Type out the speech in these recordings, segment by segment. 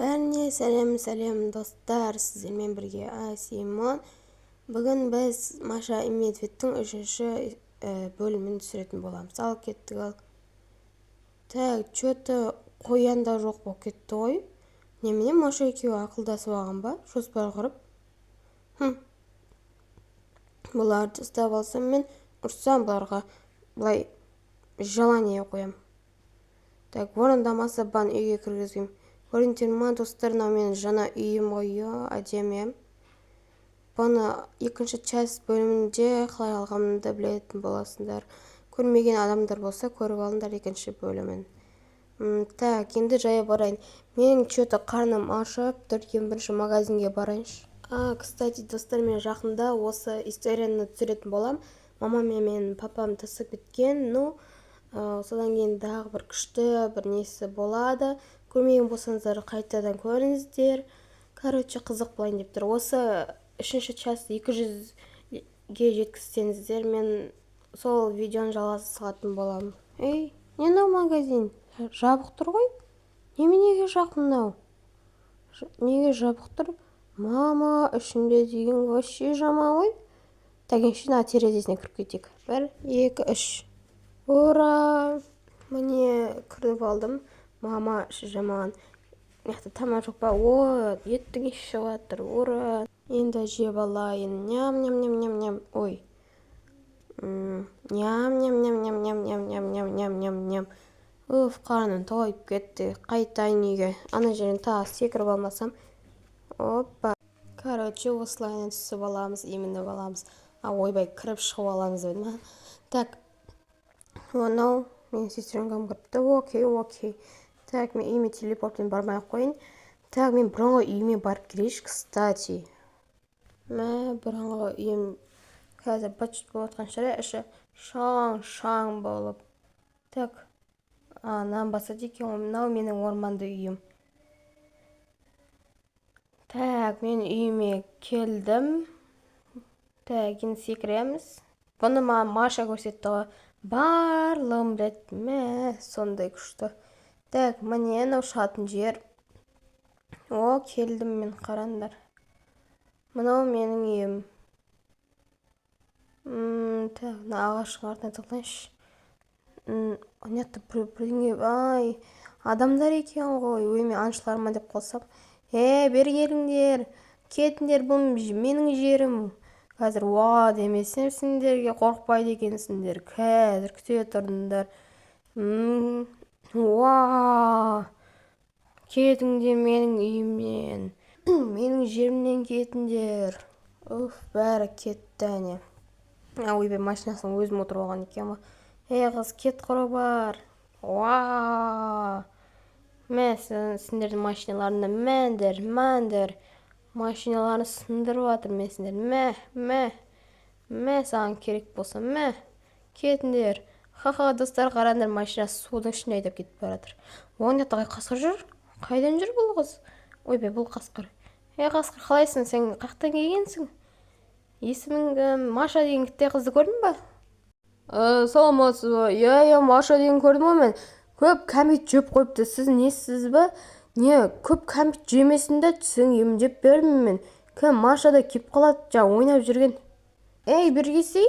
Бәріне сәлем достар, сіздермен бірге Симон. Бүгін біз Маша и Медведьтің 3-ші бөлімін түсіретін боламыз. Ал кеттік ал. Так, что-то қоянда жоқ болып кетті ғой. Немене Маша екеуі ақылдасып алған ба? Жоспар құрып. Бұларды ұстап алсам мен ұрсам бұларға. Бұлай жалание қоям. Так, орындамаса бан үйге кіргізгем. Көрдіңдер ма достар, мынау менің жаңа үйім ғой, әдемі. Бұны 2-ші часть бөлімінде қалай алғанымды білетін боласыңдар. Көрмеген адамдар болса көріп алыңдар 2-ші бөлімін. Так, енді жая барайын. Менің что-то қарным ашып тұр, 1-ші магазинге барайыншы. Кстати, достар, мен жақында осы историяны түсіретін болам. Мамам мен папам тасып кеткен, содан кейін дағы бір күшті бір несі болады. Көрмеген болсаңыздар қайтадан көріңіздер. Короче, қызық болайын деп тұр. Осы 3-ші часть 200-ге жеткізсеңіздер, мен сол видеоны жалғасы салатын боламын. Ей, не мынау магазин? Жабық тұр ғой? Неменеге жабық мынау? Неге жабық тұр? Мама, ішінде деген вообще жаман ғой. Тәгеншін терезесіне кіріп кетейік. 1, 2, 3. Ура! Міне кіріп алдым. Мама, іші жаман. Яқты тамақ жоқ па? Еттің іші шығып тұр. Ура! Енді жеп алайын. Ням-ням-ням-ням-ням. Ой. Ням-ням-ням-ням-ням-ням-ням-ням-ням-ням. Қарным тойып кетті. Қайтайын үйге. Ана жерін тағы секіріп алмасам. Опа. Короче, осылайын түсіп аламыз, именіп аламыз. Ойбай, кіріп шығып аламыз бәді. Так. Онау, мен сестренкам кіріпті. Окей. Так, мен үйіме телепортпен бармай қойын. Так, мен бұрынғы үйіме барып келейінші, кстати. Бұрынғы үйім қазір бачыт болып отқан шығар, іші шаң болып. Так, нан басады екен, мынау менің орманды үйім. Так, мен үйіме келдім. Так, енді секіреміз. Бұны Маша көрсетті ғой. Барлығым білет, сондай күшті. Так, міне шығатын жер. Келдім мен, қарандар. Мынау менің үйім. Так, ағашың артына тықлайыншы. Онетті бірдеңе, адамдар екен ғой. Мен аңшыларыма деп қалсам. Бер келіңдер, кетіңдер, бұл менің жерім. Қазір демесем сендерге қорқпайды екенсіңдер. Қазір күте тұрдыңдар. Кетіңдер менің үйімнен. Менің жерімнен кетіңдер. Бәрі кетті әне. Ойбай, машинасын өзім отырып алған екен ба. Қыз, кет құры бар. Сендердің машиналарында мәндір. Машиналарын сындырып атыр мен сендер. Саған керек болса, кетіңдер. Достар, қарандар, машинасы судың ішіне айдап кетіп баратыр. Оң ятағай қасқыр жүр? Қайдан жүр бұл қыз? Ойбай, бұл қасқыр. Қасқыр, қалайсың? Сен қақтан келгенсің? Есімің Маша деген кітте қызды көрдің ба? Саламатсыз ба? Маша деген көрдім ғой мен. Көп кәмпит жеп қойыпты. Сіз несіз ба? Көп кәмпит жемесінде сен емдеп бердім мен. Машада кеп қалады, ойнап жүрген. Бергесей?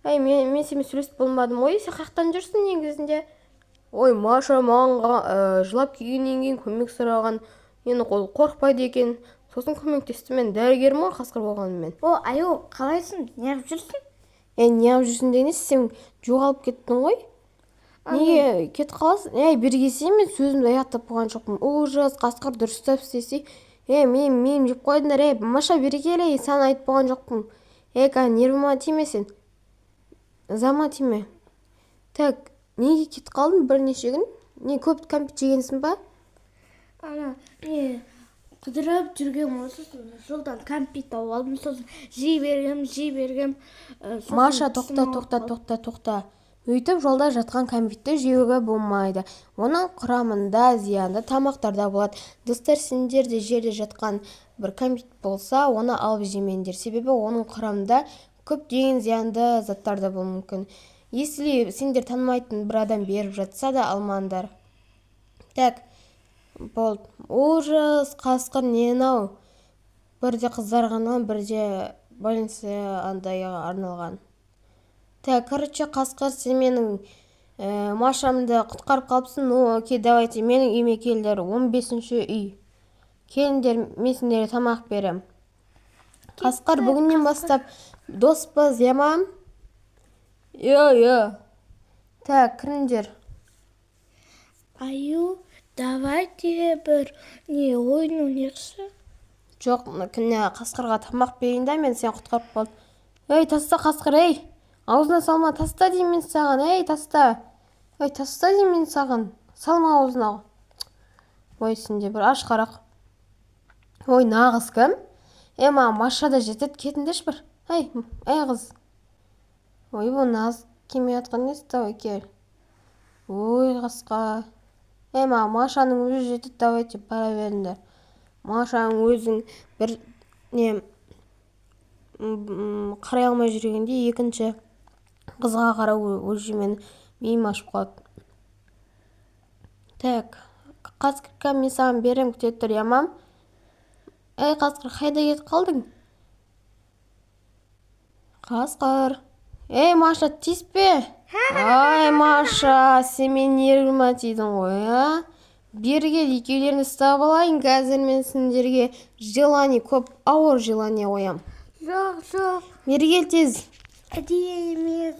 Мен сенімен сөйлесіп болмадым ғой. Сен қақтан жүрсің негізінде? Маша маған жылап келгеннен кейін көмек сұраған. Енді қорқпайды екен. Сосын көмектесті, мен дәрігерім ғой, қасқыр болғанымен. Қалайсың? Неғып жүрсің? Неғып жүрсің дегенде сен жоғалып кеттің ғой. Неге кет қаласың? Бергесей, мен сөзімді аяқтап болған жоқпын. Ужас, қасқыр дұрыстап істесе. Мен жеп қойдыңдар. Маша, бері келе, саған айтып болған жоқпын. Нервыма тимесін. Зама тиме. Так, неге кет қалдың бірнеше күн? Көп кәмпит жегенсің ба? Қыдырып жүргем осы, жолдан кәмпит тауып алдым, сосын жей бергем. Маша, тоқта. Өйтіп жолда жатқан кәмпитті жеуге болмайды. Оның құрамында зиянды тамақтарда болады. Достар, сендерде жерде жатқан бір кәмпит болса, оны алып жемеңдер. Себебі оның құрамында көптеген зиянды заттарда болуы мүмкін. Если сендер танымайтын бір адам беріп жатса да алмаңдар. Так, болды. Ужас, қасқыр нені-ау. Бірде қыздарға арналған, бірде больница андайға арналған. Так, короче, қасқыр, сен менің Машамды құтқарып қалыпсың. Ну, окей, давайте, менің үйіме келдер, 15-ші үй. Келіндер, мен сендерге тамақ берем. Қасқыр, бүгіннен бастап доспыз, ямам? Йо. Так, кіріңдер. Аю, давайте бір ойын ойнайықшы. Жоқ, кіне қасқырға тамақ берейін да, мен сен құтқарып қалдым. Ей, таста қасқыр, ей! Аузына салма, таста деймін мен саған, ей, таста! Ой, таста деймін мен саған, салма аузына. Ой, сенде бір аш қарақ. Ой, нағыз кім? Маған Машада жетеді, кетіндеш бір. Ей, қыз. Ой, бұл нағыз кеме атқан несі, давай кел. Ой, қасқа. Маған Машаның өзі жетеді, давайте, пара беріңдер. Машаның өзің бір қарай алмай жүргенде екінші қызға қарау өзі мен миым ашып қалды. Так, қасқыр, мен саған берем, күтет тұр, ямам? Ей, қасқыр, қайда кетіп қалдың? Қасқыр. Ей, Маша, тиіспе. Ай, Маша, сен мен ергіма тидің ғой, а? Бері кел, екеулеріңді ұстап алайын, қазір мен сендерге көп ауыр желание қоям. Жоқ. Бері кел тез. Әдейі емес.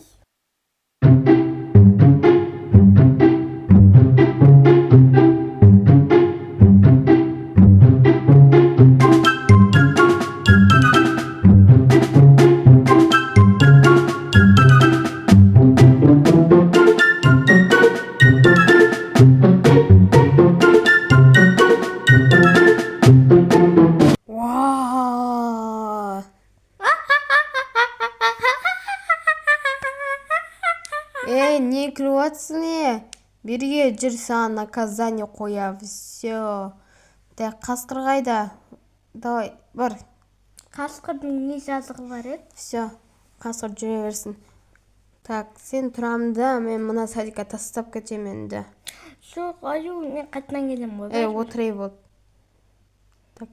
Не күліп Берге жүр, саған наказание қоя, все. Так, қасқыр қайда? Давай, бар. Қасқырдың не жазығы бар еді? Все, қасқыр жүре берсін. Так, сен тұрамды, мен мұна садикқа тастап кетем енді. Жоқ, аю, мен қайтынан келем ғой. Отырай болды. Так,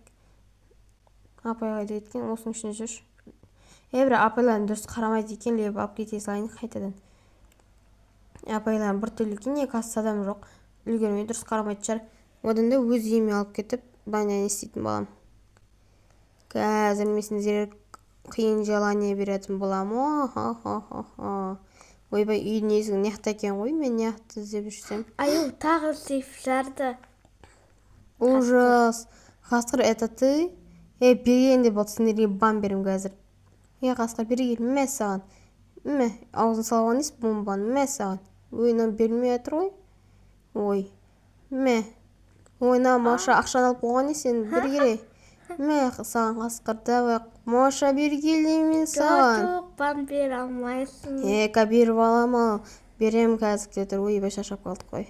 апай қайда кеткен, осының үшін жүр. Бір апайларын дұрыс қарамайды екен, леп алып кете салайын қайтадан. Апайларын бір түрлі екен, кассадан жоқ. Үлгермей дұрыс қарамайды шығар. Одан да өз үйіме алып кетіп, баня не істейтін болам. Қазір мен сендерге қиын желание беретін болам. Ойбай, үйдің есігін неқта екен ғой, мен неқта іздеп жүрсем. Аю, тағы сейф жарды. Ужас. Қасқыр, это ты? Бергенде болды, сендерге бам берем қазір. Қасқыр, бергел, мә саған. Мә, аузын салған ес бомбаны, мә саған. Ойынан бермей атыр ғой. Ой, мә. Ойна, Маша ақшаны алып қойған сен бергелей. Мә, саған қасқыр, давай. Маша, бергелей мен саған. Жоқ, бам бер алмайсың. Беріп алам, берем қазір кетір. Ойбай, шашап қалдық қой.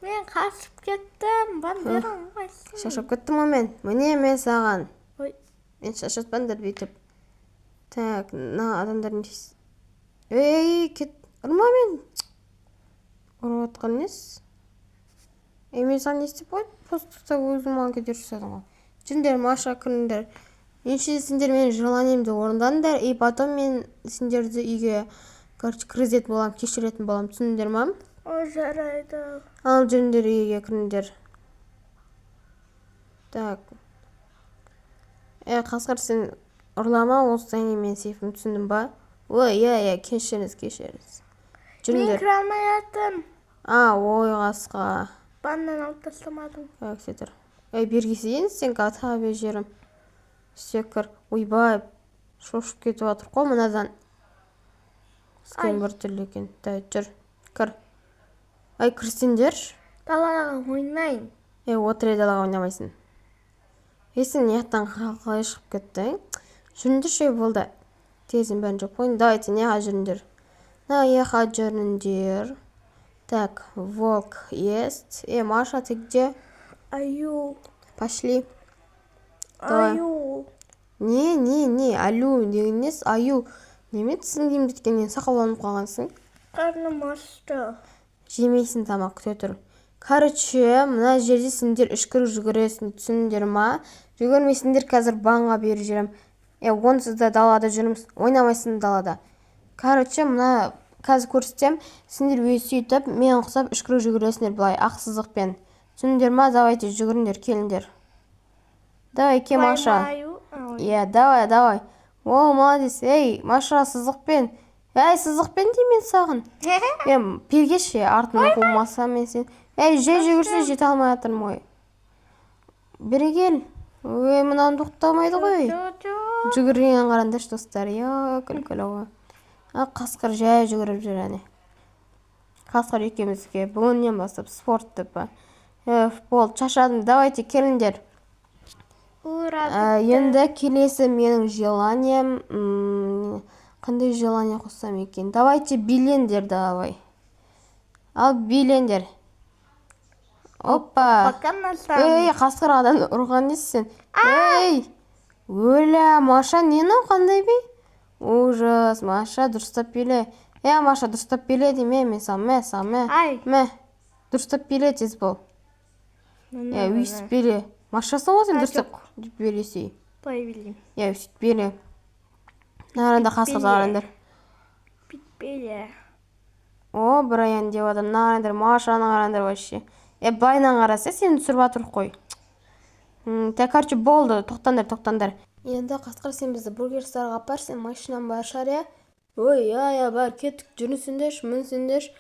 Мен қашып кеттім, бам бер алмайсың. Шашап кеттім ғой мен. Міне мен саған. Ой. Мен шашатпаңдар бүйтіп. Так, адамдар несі. Кет. Ұрма мен. Ұрып атқан несі? Мен саған не істеп қойды? Постықта өзім маған кетер жасадың ғой. Жүндер, Маша, кіріңдер. Енші сендер менің желаниемді орындаңдар. Потом мен сендерді үйге кіргізетін болам, кешіретін болам. Түсіндіңдер ма? Жарайды. Ал жүндер, үйге кіріңдер. Так. Қасқыр, сен ұрлама, осыдан мен сейфім, түсіндің ба? Ой, кешіріңіз. Мен кіре алмайатым. Ой, қасқа. Баннан алып тастамадым. Кетір. Бергесейін, сен қата бе жерім. Секір. Ойбай, шошып кетіп атыр қой мұнадан. Скен бір түрлі екен. Жүр, кір. Кірсендер. Далаға ойнайын. Отырай, далаға ойнамайсың. Сен неқтан қалай шығып кетті? Жүріндер шөй болды. Тезін бәрін жоқ қойын. Давайте, неға жүріндер. Неға жүріндер. Так, волк есть. Маша, ты где? Аю. Пошли. Аю. Не, алю дегеннес, аю. Неме түсінгеймін деткеннен сақаланып қалғансың? Қарным ашты. Жемейсің тамақ, күте тұр. Короче, мына жерде сендер үшкіріп жүгіресің, түсіндіңдер ма? Жүгірмейсіңдер, қазір банға беріп жіберем. Онсыз да далада жүрміз, ойнамайсың далада. Короче, мына қазір көрсетем, сендер сөйтіп мен ұқсап үшкіріп жүгіресіңдер былай ақ сызықпен. Түсіндіңдер ма? Давайте жүгіріңдер, келіңдер. Давай, кел, Маша. Давай. О, молодец. Ей, Маша, сызықпен. Ей, сызықпен деймін саған. Пергеші, артына қумаса мен сен. Ей, жүгірсе жете алмай жатырмын ғой. Бері кел. Ой, мынаны тоқтамайды ғой. Жүгірген қараңдаршы достар. Күлкілі ғой. Қасқыр жай жүгіріп жүр әне. Қасқыр екеумізге бүгіннен бастап спорт деп. Болды, шашадым. Давайте келіңдер. Енді келесі менің желанием. Қандай желание қоссам екен? Давайте билендер, давай. Ал билендер. Опа. Ей, қасқыр адамды ұрған дейсің. Ей, өлә, Маша, нені қандай бей? Ужас, Маша, дұрыстап биле. Маша, дұрыстап биле деме, мен сам. Дұрыстап биле, тез бол. Өйсіп биле. Маша, соң сен дұрыстап билесей. Былай билеймін. Өйсіп биле. Нарында қасқыр қараңдар. Битпейле. О, Брайан деп адам, нарындар, Машаны қараңдар вообще. Байнан қараса, сені түсіріп атыр қой. Короче, болды, тоқтандар. Енді қасқыр, сен бізді бургерстарға апар, сен машинан бар шар, Ой, бар, кеттік, жүрінсіңдерші, мінсіңдерші.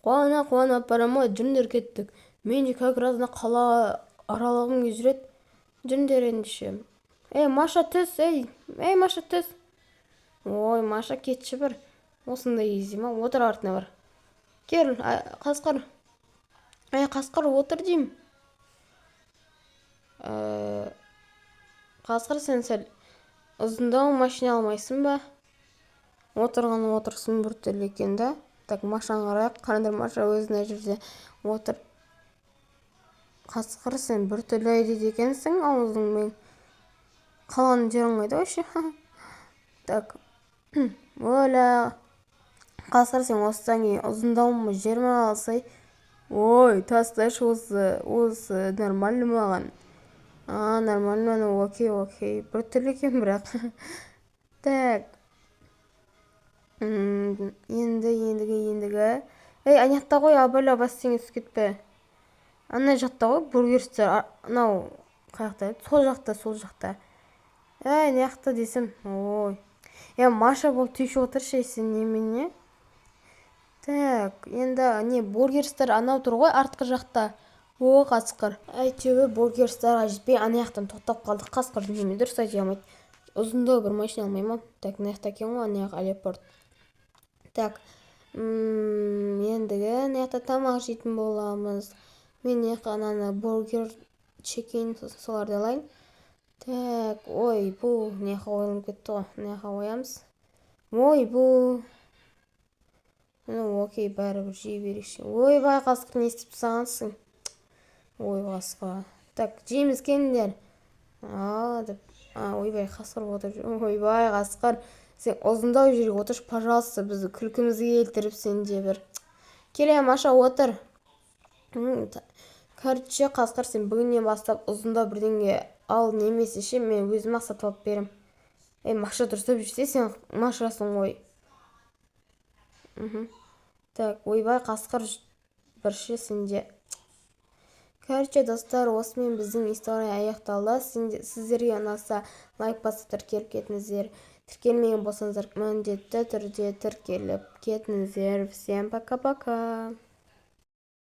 Қуана апарам ғой, жүріндер кеттік. Мен де как раз қала аралығым кезірет. Жүріндер ендіші. Маша, түс, Маша, түс. Ой, Маша, кетші бір. Осында езі ма, отыр артына бар. Кел, қасқыр. Қасқыр, отыр дейм. Қасқыр, сен сәл ұзындау машина алмайсың ба? Отырғаны отырсын бір түрлі екен да. Так, Машаны қарайық. Қарандар, Маша өзіне жерде отыр. Қасқыр, сен бір түрлі айдет екенсің, ауызыңмен. Қаланы жерің қайда өші? Так, өлә. Қасқыр, сен осыдан кейін ұзындауымы жерме алсай. Ой, тасташы осы нормально маған. Нормально, окей. Бір түрлі екен бірақ. Так. Ендігі. Анақта ғой, абайла бастың үсіп кетпе. Ана жақта ғой, бургерстер. Анау, қаяқта? Сол жақта. Не жақта десем. Ой. Маша бол түйші отыршы, сен немене? Так, енді бургерстер анау тұр ғой, артқы жақта. О, қасқыр. Әйтеуі бургерстарға жетпей, ана жақтан тоқтап қалдық. Қасқыр неме дұрыс айта алмайды. Ұзындау бір машина алмаймын. Так, не жақта екен ғой, ана жақ алепорт. Так, ендігі не жақта тамақ жейтін боламыз. Мен не қананы бургер, чекен соларды алайын. Так, ой, бұл не қойылым кетті ғой. Не қойамыз. Ой, бұл. Окей, бәрі бір жей берекші. Ой, бай, қасқыр, не істеп сағансың? Ой, қасқыр. Так, жейміз келіңдер. Ой, бай, қасқыр отыр. Ой, бай, қасқыр. Сен ұзындау жерге отырш, пожалуйста, бізді күлкімізге келтіріп сен де бір. Келе, Маша, отыр. Короче, қасқыр, сен бүгіннен бастап ұзындау бірдеңе ал немесе ше, мен өзім сатып алып берем. Маша дұрыстап жүрсе, сен Машасың ғой. Так, ойбай, қасқыр бірше сенде. Короче, достар, осымен біздің история аяқталды. Сіздерге ұнаса лайк басып тіркеліп кетіңіздер. Тіркелмеген болсаңыздар міндетті түрде тіркеліп кетіңіздер. Всем пока-пока.